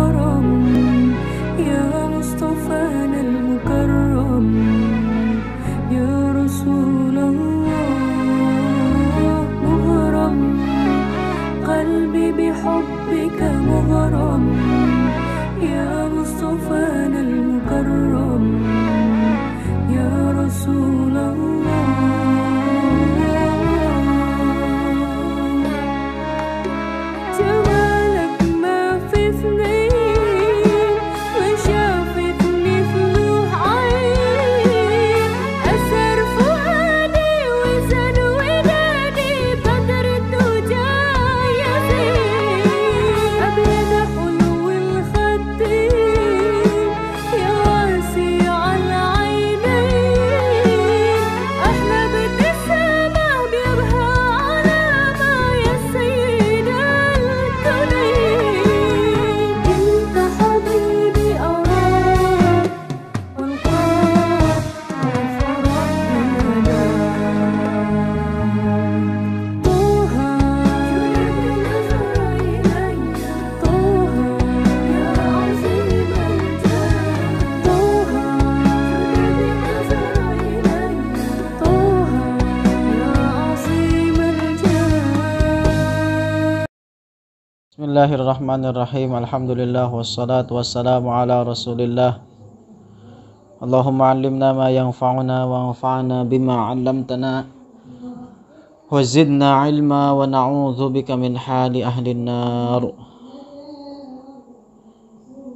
مغرم يا مصطفانا المكرم يا رسول الله مغرم قلبي بحبك مغرم يا مصطفانا المكرم يا رسول الله جمالك ما في اثنين وشافك مثله عين أسر فؤادي وزن ودادي بدر الدجى يزيد أبيض حلو الخدين يا واسع العينين أحلى ابتسامة بيبهى علامة يا سيد الكونين أنت حبيبي أراك والقاك والفرح بمناك طه طه يا عظيم الجاه طه طه يا عظيم الجاه. Bismillahirrahmanirrahim. Alhamdulillah wassalatu wassalamu ala Rasulillah. Allahumma 'allimna ma yanfa'una wa anfa'na bima 'allamtana wa zidna 'ilma wa na'udzu bika min hali ahli an-nar.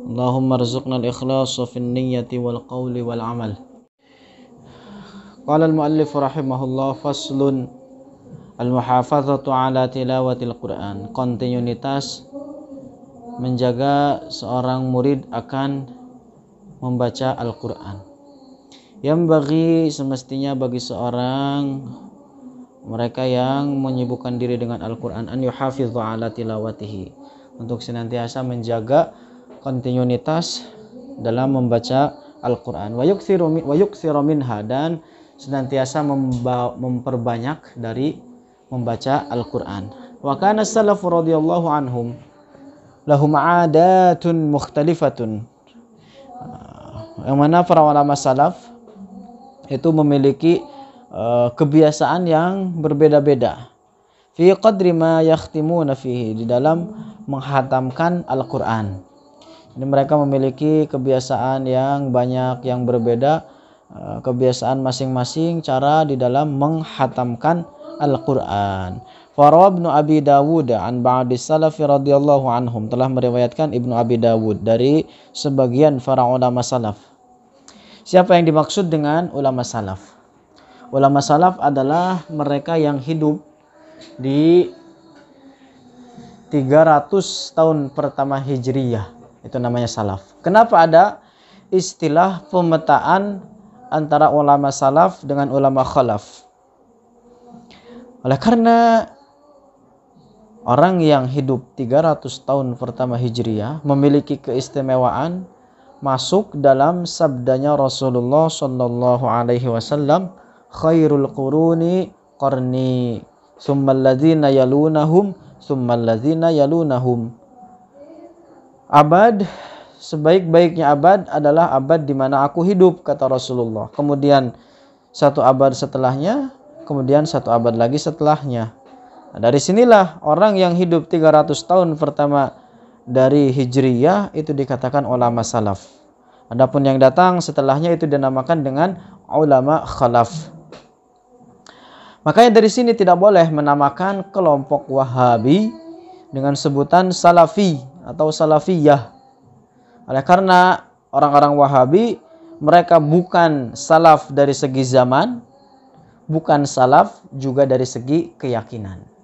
Allahumma arzuqna al-ikhlasa fin niyyati wal qawli wal 'amal. Qala al-muallif rahimahullah faslun al-muhafazatu ala tilawatil Quran. Kontinuitas menjaga seorang murid akan membaca Al-Quran. Yang bagi semestinya bagi seorang mereka yang menyibukkan diri dengan Al-Quran an yuhafidhu ala tilawatihi, untuk senantiasa menjaga kontinuitas dalam membaca Al-Quran. Wa yukthiru minha, dan senantiasa memperbanyak dari membaca Al-Quran. Wa kana salafu radhiyallahu anhum lahum adatun mukhtalifatun. Yang mana para ulama salaf itu memiliki kebiasaan yang berbeda-beda. Fi qadri ma yakhtimuna fihi, di dalam menghatamkan Al-Quran. Jadi mereka memiliki kebiasaan yang banyak, yang berbeda, kebiasaan masing-masing cara di dalam menghatamkan Al-Quran. Farawa Ibnu Abi Dawud an ba'di salafi radhiyallahu anhum, telah meriwayatkan Ibnu Abi Dawud dari sebagian para ulama salaf. Siapa yang dimaksud dengan ulama salaf? Ulama salaf adalah mereka yang hidup di 300 tahun pertama Hijriyah. Itu namanya salaf. Kenapa ada istilah pemetaan antara ulama salaf dengan ulama khalaf? Oleh karena orang yang hidup 300 tahun pertama Hijriyah memiliki keistimewaan masuk dalam sabdanya Rasulullah sallallahu alaihi wasallam, khairul quruni qarni tsummal ladzina yalunahum tsummal ladzina yalunahum. Abad, sebaik-baiknya abad adalah abad di mana aku hidup, kata Rasulullah. Kemudian satu abad setelahnya, kemudian satu abad lagi setelahnya. Nah, dari sinilah orang yang hidup 300 tahun pertama dari Hijriyah itu dikatakan ulama salaf. Adapun yang datang setelahnya itu dinamakan dengan ulama khalaf. Makanya dari sini tidak boleh menamakan kelompok Wahabi dengan sebutan Salafi atau Salafiyah. Oleh karena orang-orang Wahabi mereka bukan salaf dari segi zaman, bukan salaf juga dari segi keyakinan.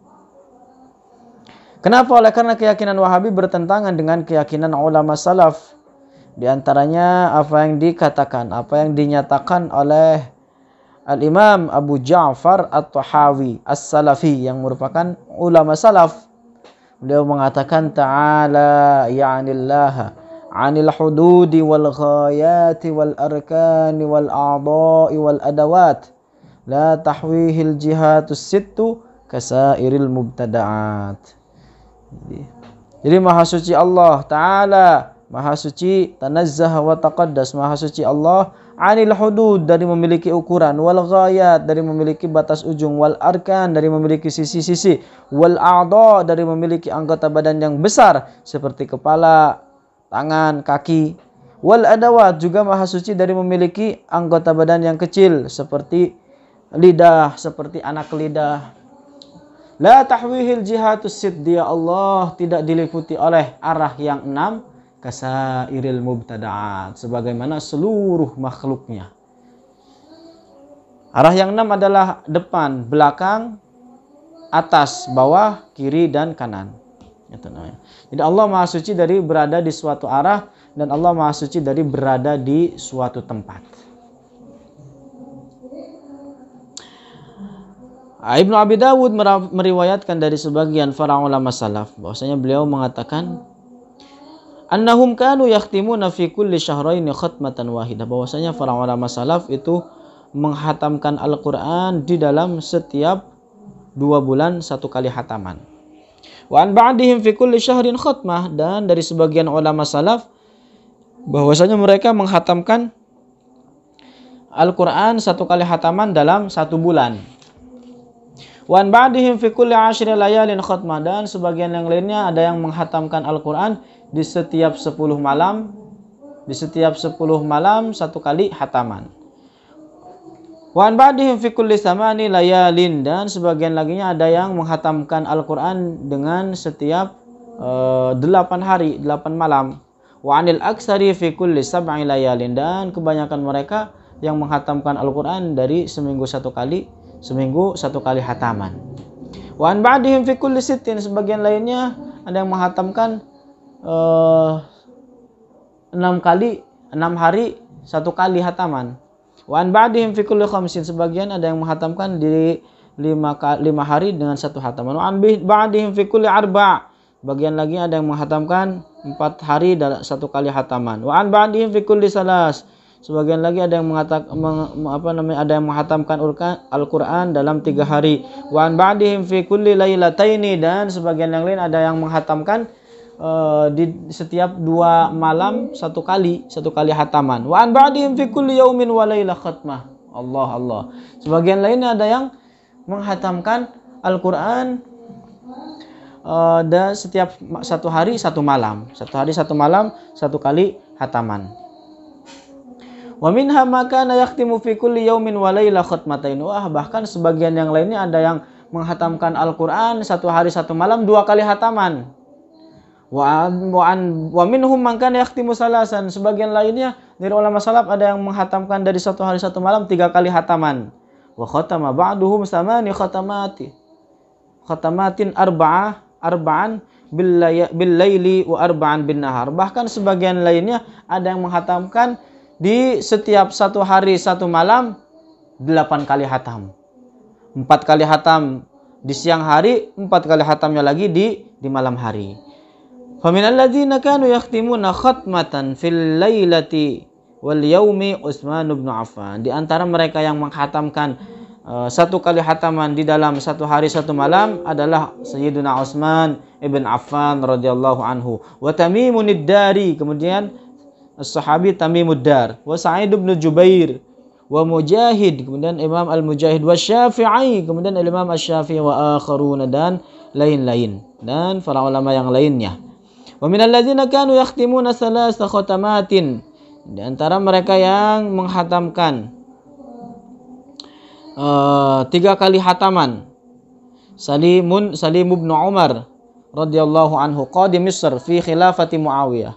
Kenapa? Oleh karena keyakinan Wahabi bertentangan dengan keyakinan ulama salaf. Di antaranya apa yang dikatakan, apa yang dinyatakan oleh Al-Imam Abu Ja'far At-Tahawi As-Salafi yang merupakan ulama salaf. Beliau mengatakan ta'ala ya'nillaha 'anil hududi wal ghayati wal arkani wal a'dha'i wal adawat la tahwihil jihatus sittu kasairil mubtada'at. Jadi maha suci Allah Ta'ala Maha suci, tanazzaha wa taqaddas, maha suci Allah, anil hudud, dari memiliki ukuran, wal ghayat, dari memiliki batas ujung, wal arkan, dari memiliki sisi-sisi, wal a'dha, dari memiliki anggota badan yang besar seperti kepala, tangan, kaki, wal adawat, juga maha suci dari memiliki anggota badan yang kecil seperti lidah, seperti anak lidah. La tahwihil jihatus siddi, ya Allah tidak diliputi oleh arah yang 6 kasairil mubtada'at, sebagaimana seluruh makhluknya. Arah yang 6 adalah depan, belakang, atas, bawah, kiri, dan kanan. Itu namanya. Jadi Allah Maha Suci dari berada di suatu arah, dan Allah Maha Suci dari berada di suatu tempat. Ibnu Abi Dawud meriwayatkan dari sebagian para ulama salaf bahwasanya beliau mengatakan annahum kanu yakhtimuna fi kulli syahraini khatmatan wahidah, bahwasanya para ulama salaf itu menghatamkan Al-Qur'an di dalam setiap 2 bulan 1 kali hataman. Wa an ba'dihim fi kulli syahrin khatmah, dan dari sebagian ulama salaf bahwasanya mereka menghatamkan Al-Qur'an 1 kali hataman dalam 1 bulan. Wa an ba'dihim fi kulli 10 layalin khatmah, dan sebagian yang lainnya ada yang menghatamkan Al-Qur'an di setiap 10 malam, 1 kali hataman. Wa an ba'dihim fi kulli 8 layalin, dan sebagian laginya ada yang menghatamkan Al-Qur'an dengan setiap 8 hari, 8 malam. Wa anil aksari fi kulli 7 layalin, dan kebanyakan mereka yang menghatamkan Al-Qur'an dari seminggu 1 kali hataman. Wa an ba'dihim fi kulli 6, sebagian lainnya ada yang menghatamkan 6 hari 1 kali hataman. Wa an ba'dihim fi kulli 5, sebagian ada yang menghatamkan di 5 hari dengan 1 hataman. Wa an ba'dihim fi kulli 4, bagian lagi ada yang menghatamkan 4 hari dalam 1 kali hataman. Wa an ba'dihim fi kulli 3, sebagian lagi ada yang menghatamkan Al-Qur'an dalam 3 hari. Wa an ba'dihim fi kulli lailataini, dan sebagian yang lain ada yang menghatamkan di setiap 2 malam 1 kali hataman. Wa an ba'dihim fi kulli yaumin wa lailah khatmah. Allah. Sebagian lainnya ada yang menghatamkan Al-Qur'an dan setiap 1 hari 1 malam. 1 hari 1 malam 1 kali hataman. Wa minha ma kana yakhtimu fi kulli yaumin wa lailah khatmatain. Bahkan sebagian yang lainnya ada yang menghatamkan Al-Qur'an 1 hari 1 malam 2 kali hataman. Wa minhum man kana yakhtimu salasan, sebagian lainnya dari ulama salaf ada yang menghatamkan dari 1 hari 1 malam 3 kali hataman. Wa khatama ba'duhum 8 khatamatin arba'an bil laili wa arba'an bin nahar. Bahkan sebagian lainnya ada yang menghatamkan di setiap 1 hari 1 malam 8 kali hatam. 4 kali hatam di siang hari, 4 kali hatamnya lagi di malam hari. Faminal ladzina kanu yakhtimuna khatmatan fil lailati wal yaumi Utsman bin Affan. Di antara mereka yang menghatamkan 1 kali hataman di dalam 1 hari 1 malam adalah Sayyidina Utsman ibn Affan radhiyallahu anhu. Wa Tamimun ad-Dari, kemudian sahabi Tamimud Dar, wa Sa'id bin Jubair, wa Mujahid, kemudian Imam Al-Mujahid, wa Syafi'i, kemudian Imam Asy-Syafi'i, wa akharuna, dan lain-lain, dan para ulama yang lainnya. Wa minal ladzina kanu yakhtimuna 3 khatamatin, di antara mereka yang menghatamkan 3 kali hataman. Salim bin Umar radhiyallahu anhu qadi Misr fi khilafati Muawiyah.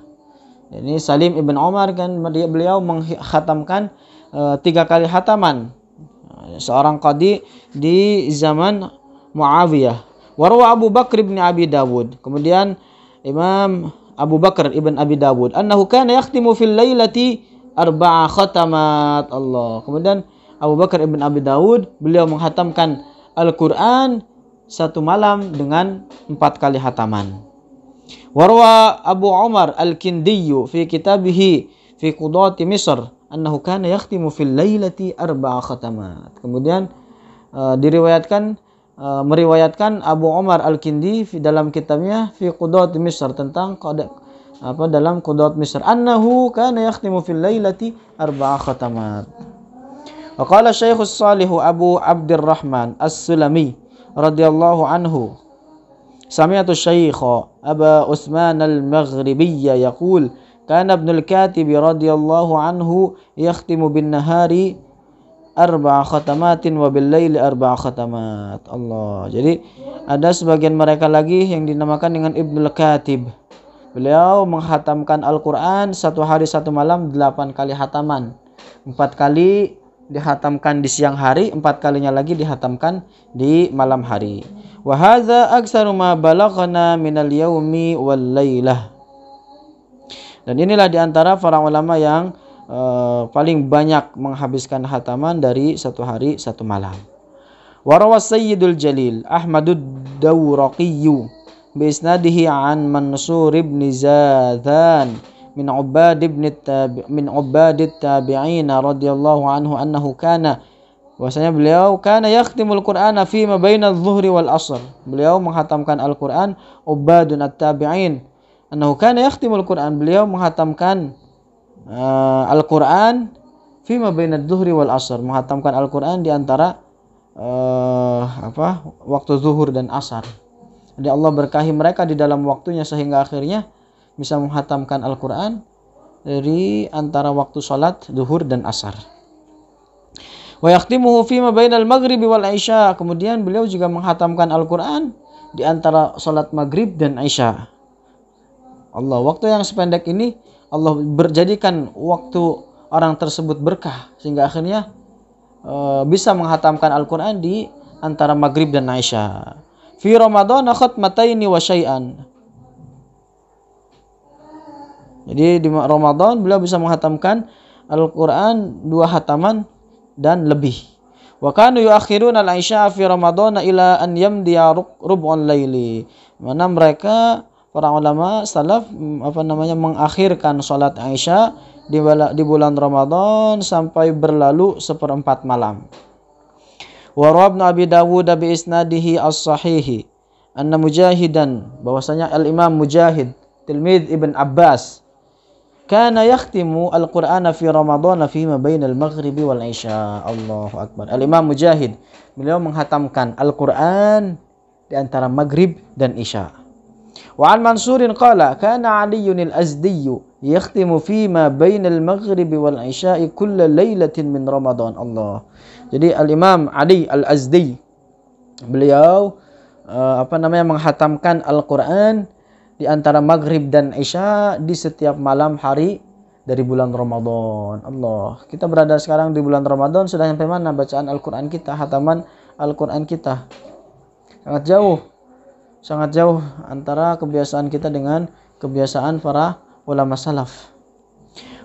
Ini Salim ibn Umar kan beliau menghatamkan 3 kali hataman, seorang qadi di zaman Muawiyah. Warwa Abu Bakr ibn Abi Dawud, kemudian Imam Abu Bakar ibn Abi Dawud, annahu kana yakhtimu fil lailati 4 khatamat. Allah. Kemudian Abu Bakar ibn Abi Dawud beliau menghatamkan Al-Qur'an 1 malam dengan 4 kali hataman. Warwa Abu Umar Al-Kindiyyu fi kitabihi fi Qudati Misr annahu kana yakhtimu fil lailati 4 khatamat. Kemudian meriwayatkan Abu Umar Al-Kindi dalam kitabnya fi Qudati Misr tentang dalam Qudaat Misr, annahu kana yakhtimu fil lailati 4 khatamat. Wa qala Syekhus Shalih Abu Abdurrahman As-Sulami radhiyallahu anhu, sami'tu Syekha Aba Utsman Al-Maghribiyya yaqul kana Ibnul Katib radhiyallahu anhu yakhtimu bin nahari 4 khatamatin wa bil laili 4 khatamat. Allah. Jadi ada sebagian mereka lagi yang dinamakan dengan Ibnul Katib. Beliau menghatamkan Al-Quran 1 hari 1 malam 8 kali hataman. 4 kali dihatamkan di siang hari, 4 kalinya lagi dihatamkan di malam hari. Wa hadza aktsaru ma balaghana minal yaumi wal lailah. Dan inilah diantara para ulama yang paling banyak menghabiskan hataman dari 1 hari 1 malam. Wa rawas Sayyidul Jalil Ahmadud Dawraqi biisnadihi an Mansur ibn Zadan min Ubad tabi'in radhiyallahu anhu annahu kana, bahwasanya beliau kana yakhtimul Qur'ana fi ma baina adh-dhuhri wal 'ashr. Beliau menghatamkan Al-Qur'an, Ubadun at-tabi'in, annahu kana yakhtimul Qur'an, beliau menghatamkan Al-Qur'an fi ma baina adh-dhuhri wal 'ashr, menghatamkan Al-Qur'an di antara waktu zuhur dan asar. Jadi Allah berkahi mereka di dalam waktunya sehingga akhirnya bisa menghatamkan Al-Quran dari antara waktu salat zuhur dan asar. Wa yakhtimuhu fima bainal maghribi wal isya. Kemudian beliau juga menghatamkan Al-Quran di antara salat maghrib dan isya. Allah, waktu yang sependek ini Allah berjadikan waktu orang tersebut berkah sehingga akhirnya bisa menghatamkan Al-Quran di antara maghrib dan isya. Fi Ramadan khatmataini wa syai'an. Jadi di Ramadan beliau bisa menghatamkan Al-Quran 2 hataman dan lebih. Wa kanu yuakhiruna al-isya fi Ramadan ila an yamdiya rub'un laili. Mana mereka para ulama salaf mengakhirkan salat Isya di bulan Ramadan sampai berlalu 1/4 malam. Wa Ibnu Abi Dawud bi isnadihi as-sahihi anna Mujahidan, bahwasanya Al-Imam Mujahid tilmid Ibn Abbas kana yakhtimu Al-Qur'ana fi Ramadan fi ma bainal maghribi wal isya. Allahu akbar. Al-Imam Mujahid beliau menghatamkan Al-Qur'an di antara maghrib dan isya. Wa an Mansurin qala kana Aliyyun al-Azdi yakhtimu fi ma bainal maghribi wal isya kull lailatin min Ramadan. Allah. Jadi Al-Imam Ali Al-Azdi beliau menghatamkan Al-Quran di antara maghrib dan isya di setiap malam hari dari bulan Ramadan. Allah, kita berada sekarang di bulan Ramadan, sudah sampai mana bacaan Al-Quran kita, hataman Al-Quran kita? Sangat jauh antara kebiasaan kita dengan kebiasaan para ulama salaf.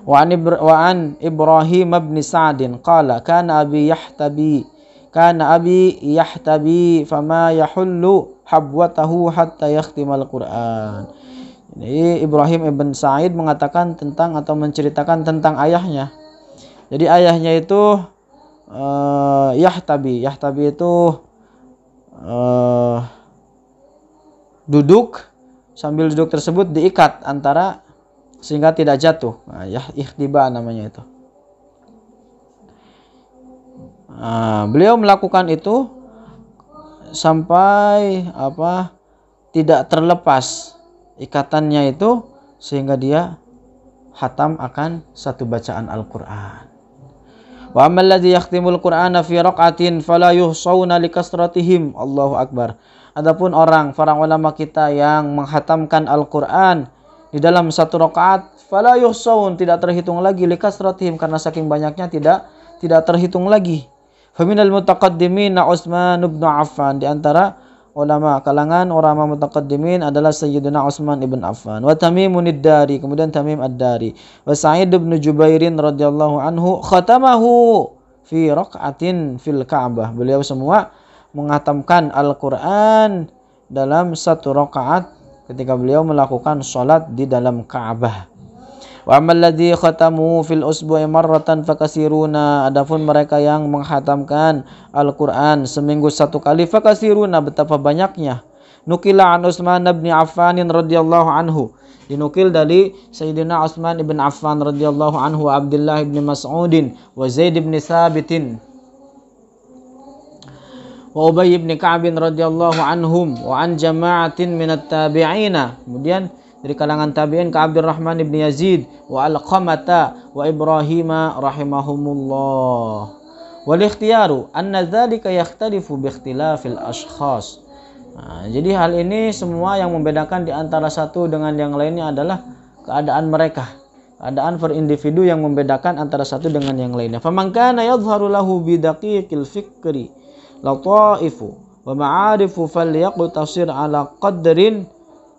Wa an Ibrahim bin Sa'din qala kana abi yahtabi fama yahullu habwatahu hatta yakhtimal Qur'an. Jadi Ibrahim ibn Sa'id mengatakan tentang atau menceritakan tentang ayahnya. Jadi ayahnya itu yahtabi itu duduk, sambil duduk tersebut diikat antara sehingga tidak jatuh. Nah, ihtiba namanya itu. Beliau melakukan itu sampai tidak terlepas ikatannya itu sehingga dia khatam akan satu bacaan Al-Qur'an. Wa ammal ladzi yakhtimul Qur'ana fi raq'atin fala yuhsawna likasratihim. Allahu akbar. Adapun para ulama kita yang menghatamkan Al-Qur'an di dalam 1 rakaat, fala yuhsaun, tidak terhitung lagi, likasratihim, karena saking banyaknya tidak terhitung lagi. Faminal mutaqaddimin Utsman bin Affan, di antara kalangan ulama mutaqaddimin adalah Sayyidina Utsman ibn Affan, wa Tamimun ad-Dari, kemudian Tamim ad-Dari, wa Sa'id bin Jubairin radhiyallahu anhu khatamahu fi raq'atin fil Ka'bah. Beliau semua menghatamkan Al-Qur'an dalam 1 rakaat ketika beliau melakukan salat di dalam Ka'bah. Wa amal ladzi khatamu fil usbu'i marratan fakasiruna, adapun mereka yang menghatamkan Al-Qur'an seminggu 1 kali, fakasiruna, betapa banyaknya. Nukila an Utsman bin Affan radhiyallahu anhu, Dinukil dari Sayyidina Utsman ibn Affan radhiyallahu anhu wa Abdullah ibn Mas'udin wa Zaid ibn Thabitin wa Ubay ibn Ka'b radhiyallahu anhum wa an jama'atin minat tabi'ina. Kemudian dari kalangan tabi'in ka Abdurrahman ibn Yazid wa Alqamata wa Ibrahim rahimahumullah. Wal ikhtiyaru anna dzalika yakhtalifu bi ikhtilafil ashkhas. Nah, jadi hal ini semua yang membedakan di antara satu dengan yang lainnya adalah keadaan mereka. Keadaan per individu yang membedakan antara satu dengan yang lainnya. Faman kana yadhharu lahu bi daqiqil fikri lataifu wa ma'arifu falyaqtasir ala qadrin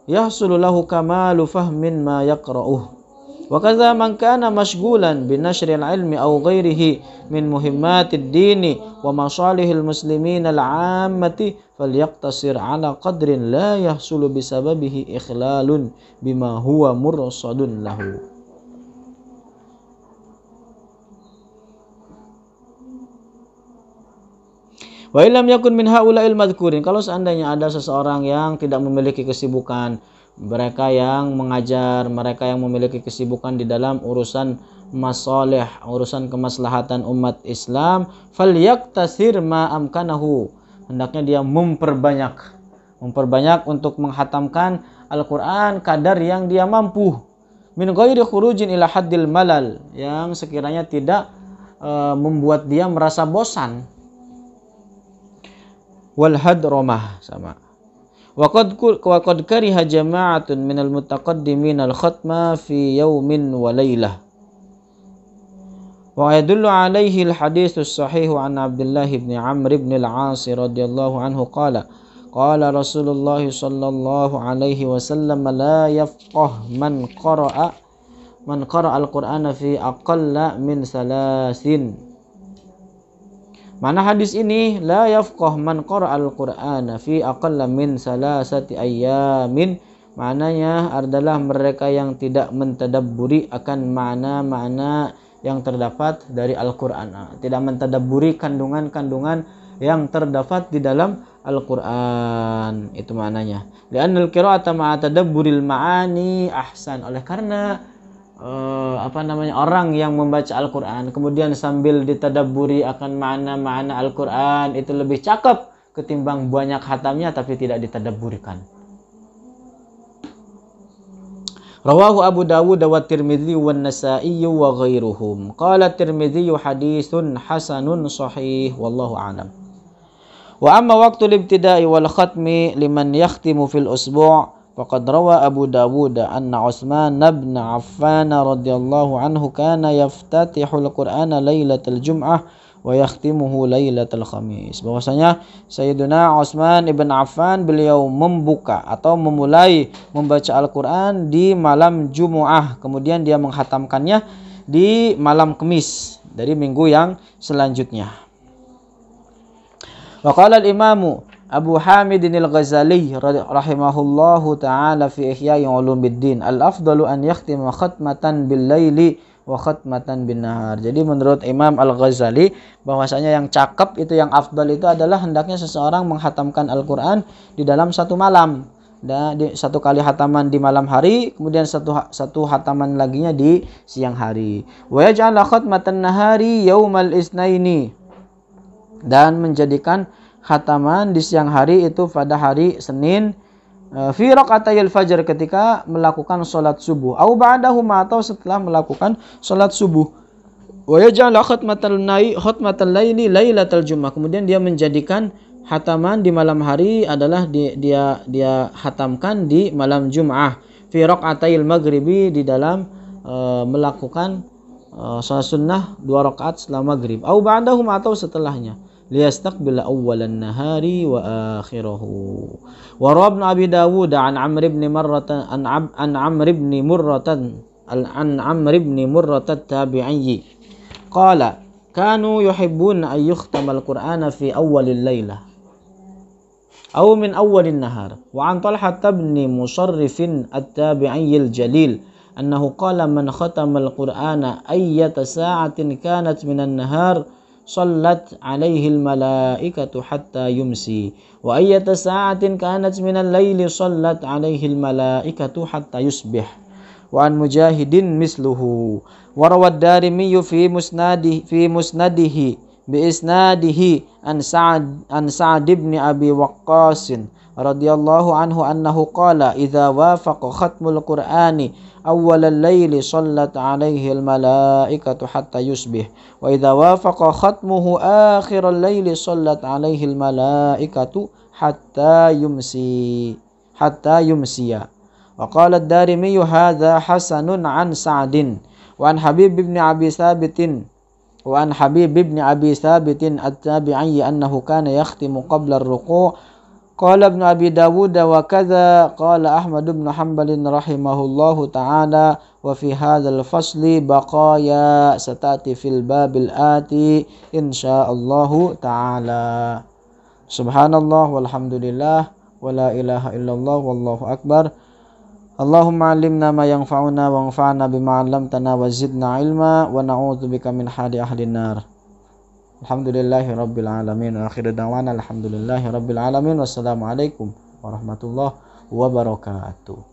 yahsulu lahu kamalu fahmin ma yaqra'uh. Wa kadza man kana mashghulan bi nashril ilmi aw ghairihi min muhimmatid dini wa masalihil muslimin al-'ammati falyaqtasir ala qadrin la yahsulu bisababihi ikhlalun bima huwa mursadun lahu. Wa illam yakun min haula'il madhkurin, kalau seandainya ada seseorang yang tidak memiliki kesibukan, mereka yang mengajar, mereka yang memiliki kesibukan di dalam urusan masalih, urusan kemaslahatan umat Islam, falyaktasir ma amkanahu, hendaknya dia memperbanyak untuk menghatamkan Al-Qur'an kadar yang dia mampu, min ghairi khurujin ila haddil malal, yang sekiranya tidak membuat dia merasa bosan. Wal hadramah sama. Wa qad kariha jama'atun minal mutaqaddimin al khatma fi yawmin wa laylah. Wa yadullu alaihi al haditsus sahih an Abdullah ibn Amr ibn al-As radhiyallahu anhu qala Rasulullah sallallahu alaihi wasallam la yafqah man qara'a al-Qur'ana fi aqalla min salasin. Mana hadis ini, la yafqah man qara'al Qur'ana fi aqalla min salasati ayyamin, maknanya adalah mereka yang tidak mentadabburi akan makna-makna yang terdapat dari Al-Qur'an, tidak mentadabburi kandungan-kandungan yang terdapat di dalam Al-Qur'an, itu maknanya. Li'annal qira'ata ma'a tadabburil ma'ani ahsan, oleh karena orang yang membaca Al-Qur'an kemudian sambil ditadabburi akan makna-makna Al-Qur'an itu lebih cakep ketimbang banyak hatamnya tapi tidak ditadabburikan. Rawahu Abu Dawud wa Tirmidzi wa Nasa'i wa ghairuhum. Qala Tirmidzi haditsun hasanun sahih wallahu a'lam. Wa amma waqtul ibtida'i wal khatmi liman yakhtimu fil usbu' faqad rawa Abu Dawud anna Utsman bin Affan radhiyallahu anhu kana yaftatihul Qur'ana lailatul Jum'ah wa yakhtimuhu lailatul Khamis. Bahwasanya Sayyidina Utsman ibn Affan beliau membuka atau memulai membaca Al-Qur'an di malam Jumu'ah, kemudian dia menghatamkannya di malam Kamis dari minggu yang selanjutnya. Wa qala al-Imamu Abu Hamid al-Ghazali rahimahullahu ta'ala fi Ihya'i Ulumuddin, al-afdalu an yakhtima khatmatan bil laili wa khatmatan bin nahar. Jadi menurut Imam Al-Ghazali bahwasanya yang cakep itu, yang afdal itu adalah hendaknya seseorang menghatamkan Al-Qur'an di dalam satu malam. Dan satu kali hataman di malam hari, kemudian satu hataman laginya di siang hari. Wa yaj'al khatmatan nahari yaumal isnaini, dan menjadikan khataman di siang hari itu pada hari Senin fi raqatayil fajr, ketika melakukan salat subuh, au ba'dahuma, atau setelah melakukan salat subuh. Wa yaj'al khatmatal laili lailatal Jum'ah, kemudian dia menjadikan khataman di malam hari adalah dia hatamkan di malam Jum'ah. Fi raqatayil maghribi, di dalam melakukan salat sunnah 2 rakaat setelah maghrib, au ba'dahuma, atau setelahnya. Liyastaqbil awwalan nahari wa akhirahu. Wa rawa Ibnu Abi Dawud an Amr ibn Murrah an Amr ibn Murrah at-Tabi'i qala kanu yuhibbuna an yukhtama al-Qur'ana fi awwalil lailah aw min awwalin nahar. Wa an Talha ibn Musarrif at-Tabi'i al-Jalil annahu qala man khatama al-Qur'ana ayyata sa'atin kanat minan nahar صلت عليه الملائكة حتى يمسي وأية ساعة كانت من الليل صلت عليه الملائكة حتى يصبح وعن مجاهد مثله وروى الدارمي في مسنده بإسناده عن سعد بن أبي وقاص رضي الله عنه أنه قال إذا وافق ختم القرآن أول الليل صلت عليه الملائكة حتى يصبح وإذا وافق ختمه آخر الليل صلت عليه الملائكة حتى يمسي وقال الدارمي هذا حسن عن سعد وعن حبيب بن أبي ثابت التابعي أنه كان يختم قبل الركوع قال ابن أبي داود وكذا قال أحمد بن حنبل رحمه الله تعالى وفي هذا الفصل بقايا ستأتي في الباب الآتي إن شاء الله تعالى سبحان الله والحمد لله ولا إله إلا الله والله أكبر اللهم علمنا ما ينفعنا وانفعنا بما علمتنا وزدنا علما ونعوذ بك من حال أهل النار Alhamdulillahi Rabbil Alamin. Akhir da'wana alhamdulillahi Rabbil Alamin. Wassalamualaikum warahmatullahi wabarakatuh.